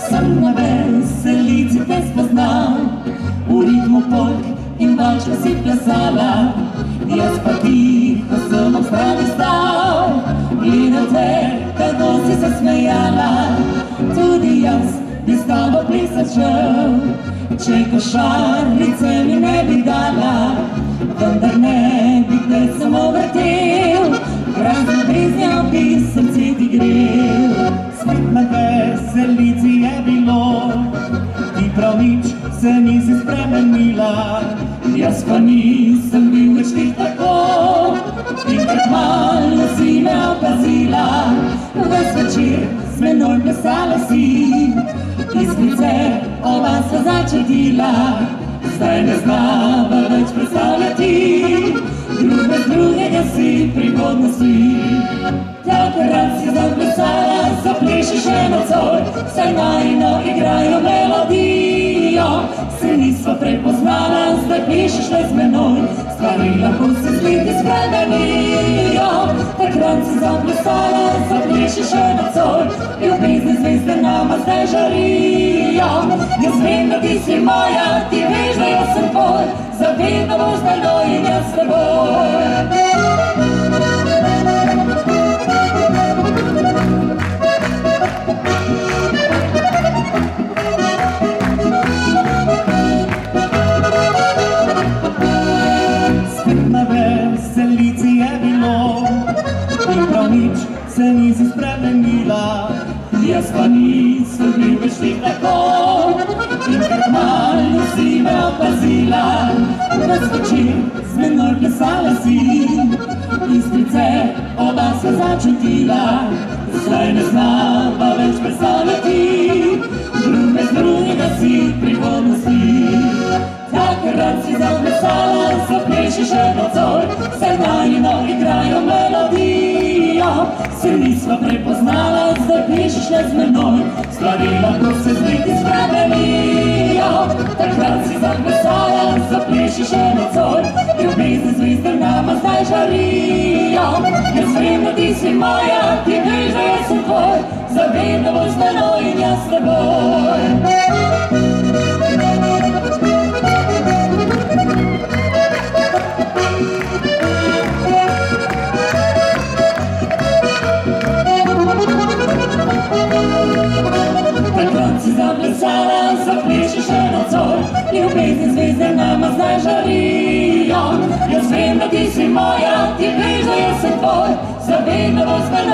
Sem na veselici te spoznal, v ritmu polk in valčka si plesala, jaz pa tiho sem ob strani stal, gledal te, kako si se smejala. Tudi jaz bi s tabo plesat šel, če košarice mi ne bi dala, vendar ne bi te samo vrtel, prazno veznja bi srce ti grel. Svet na veselici je bilo, ti prav nič se nisi spremenila, jaz pa nisem bil več ti tako, in pred malo si me opazila. Ves večer s menoj plesala si, iskrice oba sva začutila, zdaj ne znava več predstavljati, drug bez drugega si prihodnosti. Takrat si zaplesala, zapleši še nocoj, saj najino igrajo melodijo. Se nisva prepoznala, zdaj plešeš le z menoj, stvari lahko se zliti spremenijo. Takrat si zaplesala, zapleši še nocoj, ljubezni zvezde nama zdaj žarijo. Jaz vem, da ti si moja, ti veš, da jaz sem tvoj, zavedno boš z menoj in jaz s teboj. Se nisi spremenila, jaz pa nisem bil več ti tako, in pred malo si me opazila. Ves večer s menoj plesala si, iskrice oba sva začutila, zdaj ne znava več predstavljati, drug bez drugega si prihodnosti. Takrat si zaplesala, zapleši še nocoj, saj najino igrajo melodijo. Se nisva prepoznala, zdaj plešeš le z menoj, stvari lahko se zliti spremenijo. Takrat si zaplesala, zapleši še nocoj, ljubezni zvezde nama zdaj žarijo. Jaz vem, da ti si moja, ti veš, da jaz sem tvoj, zavedno boš z menoj in jaz s teboj. Takrat si zaplesala, zapleši še nocoj, ljubezni zvezde nama zdaj žarijo. Jaz vem, da ti si moja, ti veš, da jaz sem tvoj, zavedno boš z menoj.